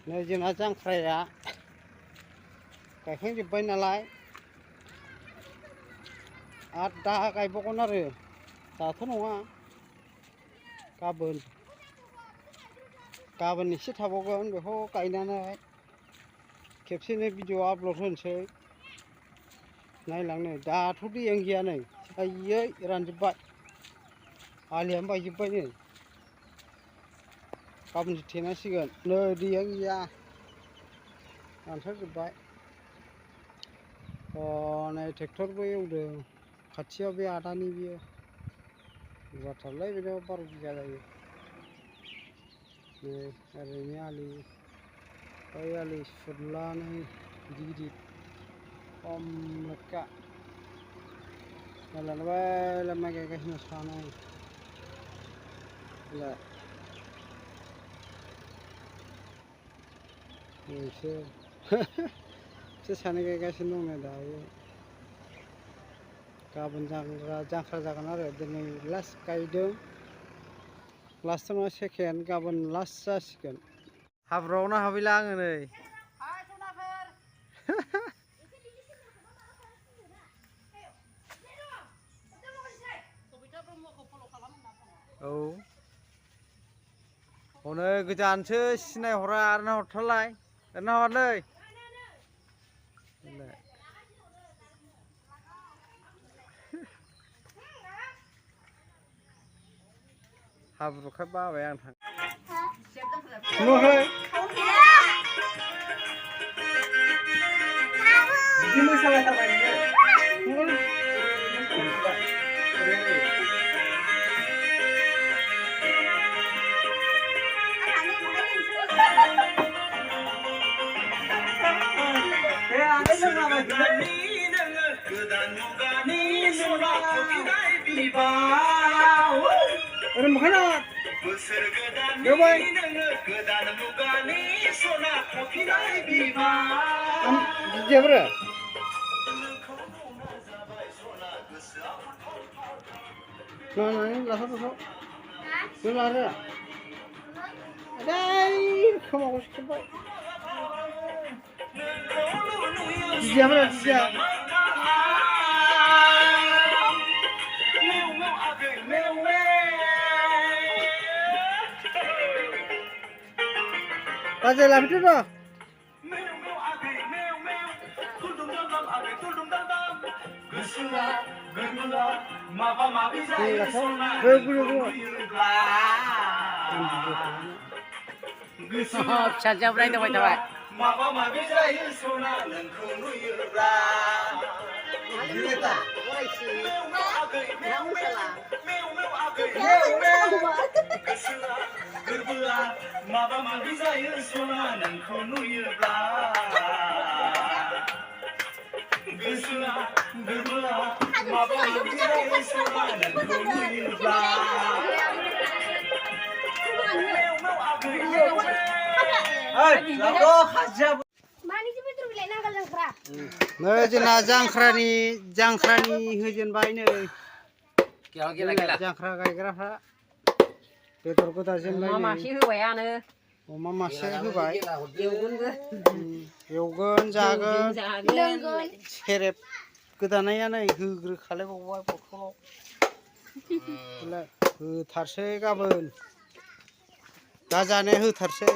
नै जोंना जांख्राया गायखांजोब्बाय नालाय आरो दा गायबावगोन आरो दाथ' नङा गाबोन एसे थाबावगोन बेखौ गायनानै खेबसेनो भिडिअ आपल'ड होनोसै नायलांनो दाथ' दैयानो गैया नै आयै रानजोब्बाय आलियानो बायजोब्बाय नै गाबोनसो थेनांसिगोन नै दैयानो गैया रानथारजोब्बाय नै ट्रेक्टरबो एवदों खाथियाव बे आदानि बियो गुवारथारलै बेनाव 12 बिगा जायो नै ओरैनि आलि बै आलि सुरलानै गिदिर गिदिर खम लेखा नायलांबाय माइ गायगासिनो सानै बिसोर सानै गायगासिनो दं दायो गाबोन जांख्रा जागोन आरो दिनै लास्ट गायदों लास्ट नङा सेकेन्ड गाबोन लास्ट जासिगोन हाब्रुआवनो हाबैला आङो नै औ हनै गोजानसो सिनायहरा आरो हरथारलाय ओरैनो हरलै हाब्रुखाय बाबाय आं थां बिदि मोसालायथारबाय नोङो ओरै मोखाना बेवहाय बिदियाब्रा नायनानै लाथारबाय नों लारो आदै खोमाखौ सिख्रबबाय बिदियाब्रा बिदिया बाजै लाफैदो र' फिसाजोआ रायदावबाय थाबाय माबा माबि जायो सना नोंखौ नुयोब्ला गोरबोआ माबा माबि जायो सना नोंखौ नुयोब्ला गोसोआ गोरबोआ माबा माबि जायो सना नोंखौ नुयोब्ला नै जोंना जांख्रानि होजेनबाय नै जांख्रा गायग्राफ्रा बेदर गोदाजेनबाय अमा मासे होबायानो अमा मासे होबाय एवगोन जागोन सेरेब गोदानाया नै होग्रोखालायबावबाय बथलाव होथारसै गाबोन दा जानाया होथारसै